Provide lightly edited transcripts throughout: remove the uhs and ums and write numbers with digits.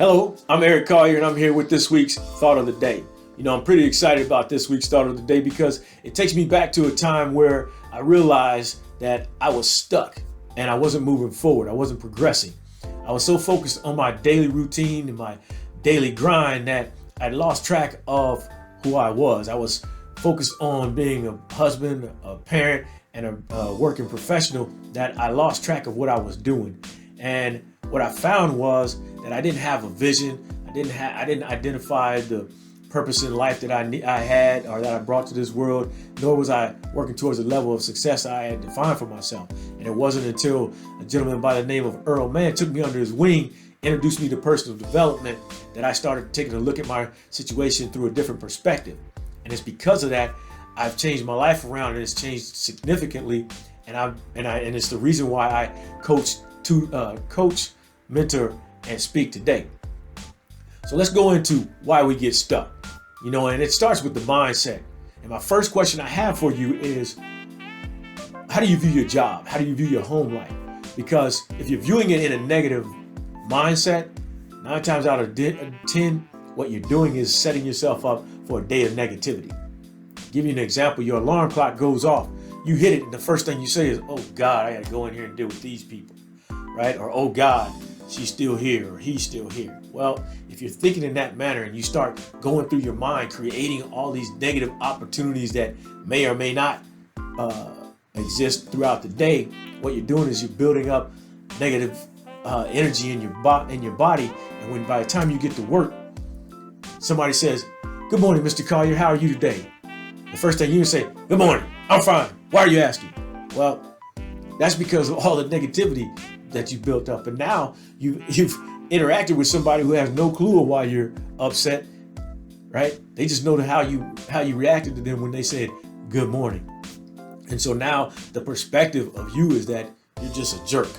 Hello, I'm Eric Collier, and I'm here with this week's Thought of the Day. I'm pretty excited about this week's Thought of the Day because it takes me back to a time where I realized that I was stuck and I wasn't moving forward. I wasn't progressing. I was so focused on my daily routine and my daily grind that I lost track of who I was. I was focused on being a husband, a parent, and a working professional that I lost track of what I was doing. And what I found was that I didn't have a vision. I didn't identify the purpose in life that I had or that I brought to this world, nor was I working towards the level of success I had defined for myself. And it wasn't until a gentleman by the name of Earl Mann took me under his wing, introduced me to personal development, that I started taking a look at my situation through a different perspective. And it's because of that I've changed my life around, and it's changed significantly. And it's the reason why I coach, mentor, and speak today. So let's go into why we get stuck. And it starts with the mindset. And my first question I have for you is, how do you view your job? How do you view your home life? Because if you're viewing it in a negative mindset, 9 times out of 10, what you're doing is setting yourself up for a day of negativity. Give you an example. Your alarm clock goes off. You hit it, and the first thing you say is, oh God, I gotta go in here and deal with these people, right? Or, oh God, she's still here, or he's still here. Well, if you're thinking in that manner and you start going through your mind, creating all these negative opportunities that may or may not exist throughout the day, what you're doing is you're building up negative energy in your body. And when by the time you get to work, somebody says, "Good morning, Mr. Collier, how are you today?" The first thing you say, "Good morning, I'm fine. Why are you asking?" Well, that's because of all the negativity that you built up. And now you've interacted with somebody who has no clue of why you're upset, right? They just know how you reacted to them when they said good morning. And so now the perspective of you is that you're just a jerk,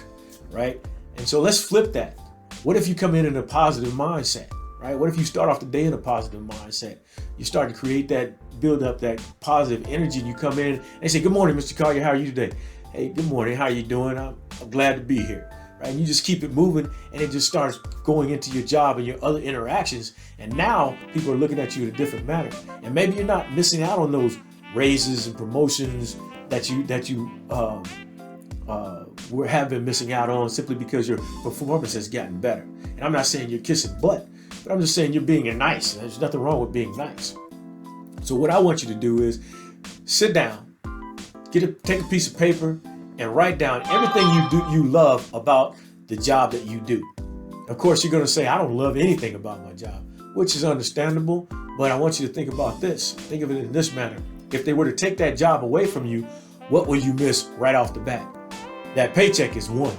right? And so let's flip that. What if you come in a positive mindset, right? What if you start off the day in a positive mindset? You start to create that, build up that positive energy, and you come in and they say, "Good morning, Mr. Collier, how are you today?" "Hey, good morning, how are you doing? I'm glad to be here," right? And you just keep it moving, and it just starts going into your job and your other interactions. And now people are looking at you in a different manner. And maybe you're not missing out on those raises and promotions that you have been missing out on simply because your performance has gotten better. And I'm not saying you're kissing butt, but I'm just saying you're being nice. There's nothing wrong with being nice. So what I want you to do is sit down, take a piece of paper, and write down everything you love about the job that you do. Of course, you're going to say, "I don't love anything about my job," which is understandable, but I want you to think about this. Think of it in this manner. If they were to take that job away from you, what will you miss right off the bat? That paycheck is one,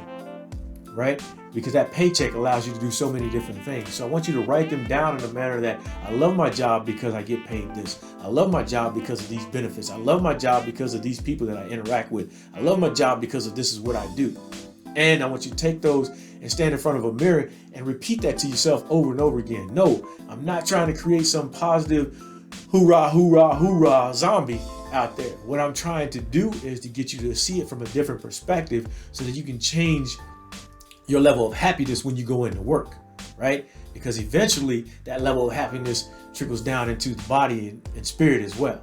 right? Because that paycheck allows you to do so many different things. So I want you to write them down in a manner that I love my job because I get paid this. I love my job because of these benefits. I love my job because of these people that I interact with. I love my job because of this is what I do. And I want you to take those and stand in front of a mirror and repeat that to yourself over and over again. No, I'm not trying to create some positive hoorah, hoorah, hoorah zombie out there. What I'm trying to do is to get you to see it from a different perspective so that you can change your level of happiness when you go into work, right? Because eventually that level of happiness trickles down into the body and spirit as well.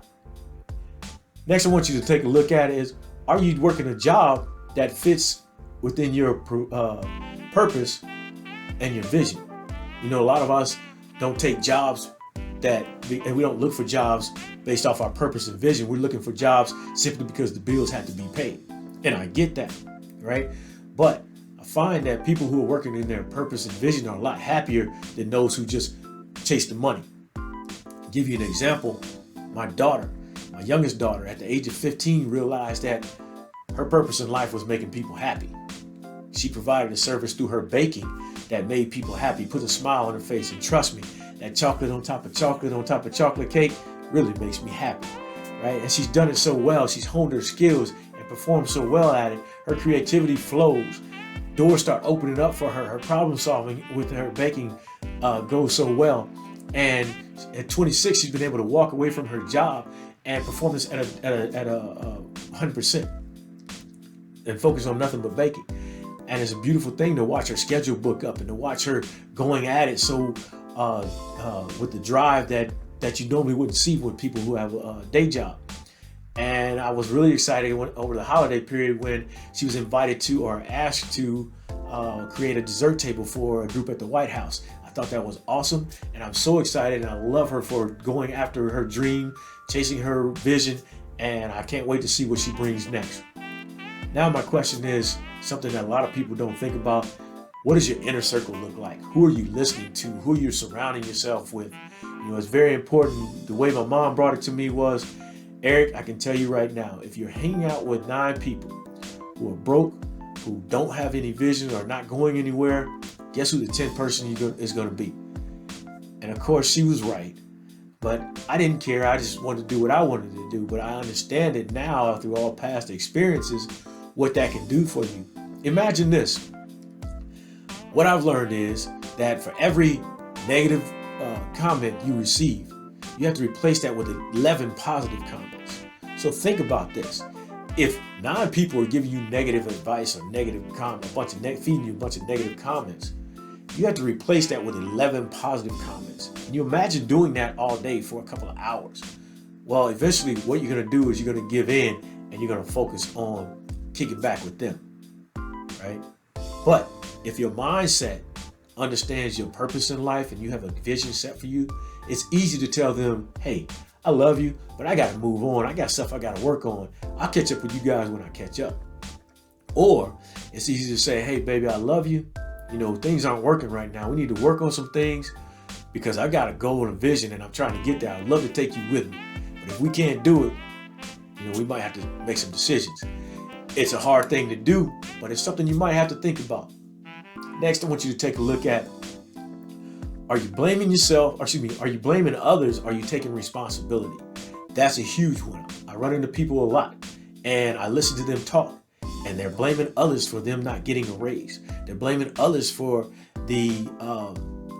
Next, I want you to take a look at is, are you working a job that fits within your purpose and your vision? A lot of us don't take jobs and we don't look for jobs based off our purpose and vision. We're looking for jobs simply because the bills have to be paid. And I get that, right? But I find that people who are working in their purpose and vision are a lot happier than those who just chase the money. I'll give you an example. My youngest daughter, at the age of 15, realized that her purpose in life was making people happy. She provided a service through her baking that made people happy, put a smile on her face, and trust me, that chocolate on top of chocolate cake really makes me happy, right? And she's done it so well. She's honed her skills and performed so well at it. Her creativity flows. Doors start opening up for her. Her problem solving with her baking goes so well. And at 26, she's been able to walk away from her job and perform this at a 100% and focus on nothing but baking. And it's a beautiful thing to watch her schedule book up and to watch her going at it so with the drive that you normally wouldn't see with people who have a day job. And I was really excited over the holiday period when she was invited to or asked to create a dessert table for a group at the White House. I thought that was awesome, and I'm so excited, and I love her for going after her dream, chasing her vision, and I can't wait to see what she brings next. Now my question is something that a lot of people don't think about. What does your inner circle look like? Who are you listening to? Who are you surrounding yourself with? It's very important. The way my mom brought it to me was, Eric, I can tell you right now, if you're hanging out with 9 people who are broke, who don't have any vision or not going anywhere, guess who the 10th person is going to be? And of course, she was right. But I didn't care. I just wanted to do what I wanted to do. But I understand it now through all past experiences, what that can do for you. Imagine this. What I've learned is that for every negative comment you receive, you have to replace that with 11 positive comments. So think about this. If 9 people are giving you negative advice or negative comment, feeding you a bunch of negative comments, you have to replace that with 11 positive comments. Can you imagine doing that all day for a couple of hours? Well, eventually what you're going to do is you're going to give in and you're going to focus on kicking back with them, right? But if your mindset understands your purpose in life and you have a vision set for you, it's easy to tell them, hey, I love you, but I got to move on. I got stuff I got to work on. I'll catch up with you guys when I catch up. Or it's easy to say, hey, baby, I love you. Things aren't working right now. We need to work on some things because I got a goal and a vision and I'm trying to get there. I'd love to take you with me. But if we can't do it, we might have to make some decisions. It's a hard thing to do, but it's something you might have to think about. Next, I want you to take a look at, are you blaming yourself, are you blaming others? Are you taking responsibility? That's a huge one. I run into people a lot and I listen to them talk and they're blaming others for them not getting a raise. They're blaming others for the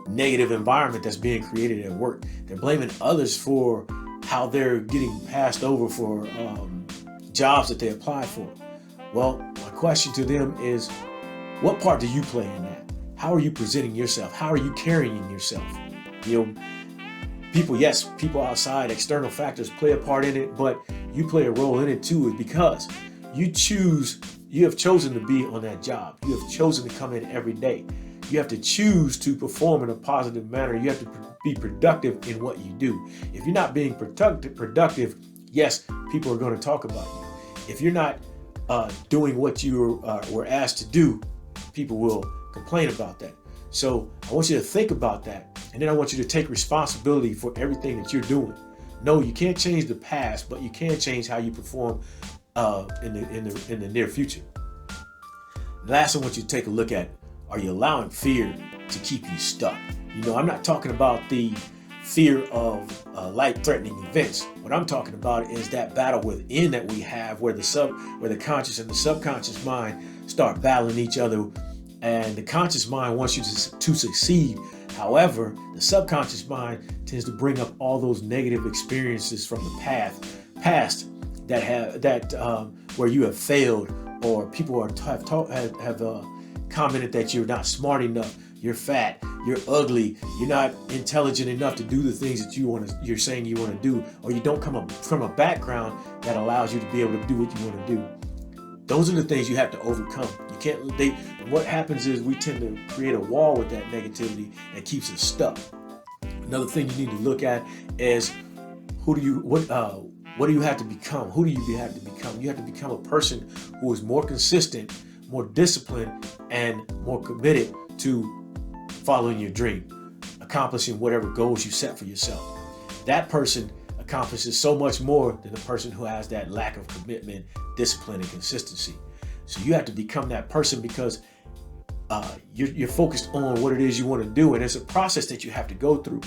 negative environment that's being created at work. They're blaming others for how they're getting passed over for jobs that they apply for. Well, my question to them is, what part do you play in that? How are you presenting yourself? How are you carrying yourself? People outside, external factors play a part in it, but you play a role in it too, because you have chosen to be on that job. You have chosen to come in every day. You have to choose to perform in a positive manner. You have to be productive in what you do. If you're not being productive, yes, people are going to talk about you. If you're not doing what you were asked to do, people will complain about that. So I want you to think about that, and then I want you to take responsibility for everything that you're doing. No, you can't change the past, but you can change how you perform in the near future. Last, I want you to take a look at, are you allowing fear to keep you stuck? I'm not talking about the fear of life-threatening events. What I'm talking about is that battle within that we have, where the conscious and the subconscious mind start battling each other. And the conscious mind wants you to succeed. However, the subconscious mind tends to bring up all those negative experiences from the past that where you have failed, or people have commented that you're not smart enough, you're fat, you're ugly, you're not intelligent enough to do the things that you're saying you want to do, or you don't come from a background that allows you to be able to do what you want to do. Those are the things you have to overcome. What happens is we tend to create a wall with that negativity that keeps us stuck. Another thing you need to look at is what do you have to become? Who do you have to become? You have to become a person who is more consistent, more disciplined, and more committed to following your dream, accomplishing whatever goals you set for yourself. That person accomplishes so much more than the person who has that lack of commitment, discipline, and consistency. So you have to become that person, because you're focused on what it is you want to do, and it's a process that you have to go through.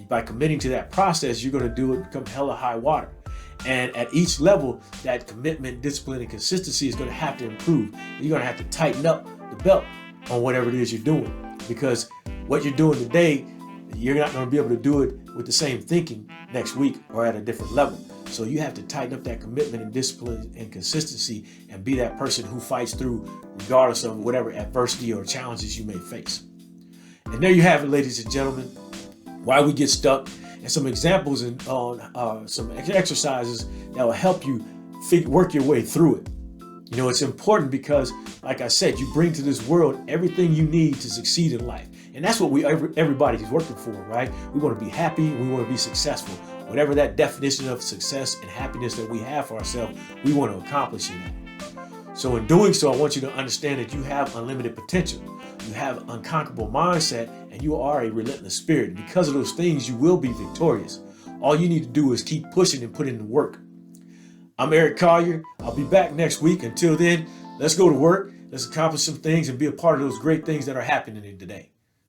By committing to that process, you're going to do it come hella high water. And at each level, that commitment, discipline, and consistency is going to have to improve. You're going to have to tighten up the belt on whatever it is you're doing, because what you're doing today, you're not going to be able to do it with the same thinking next week or at a different level. So you have to tighten up that commitment and discipline and consistency and be that person who fights through regardless of whatever adversity or challenges you may face. And there you have it, ladies and gentlemen, why we get stuck and some examples on some exercises that will help you work your way through it. You know, it's important because, like I said, you bring to this world everything you need to succeed in life. And that's what everybody's working for, right? We want to be happy. We want to be successful. Whatever that definition of success and happiness that we have for ourselves, we want to accomplish in that. So in doing so, I want you to understand that you have unlimited potential. You have an unconquerable mindset, and you are a relentless spirit. Because of those things, you will be victorious. All you need to do is keep pushing and put in the work. I'm Eric Collier. I'll be back next week. Until then, let's go to work. Let's accomplish some things and be a part of those great things that are happening today.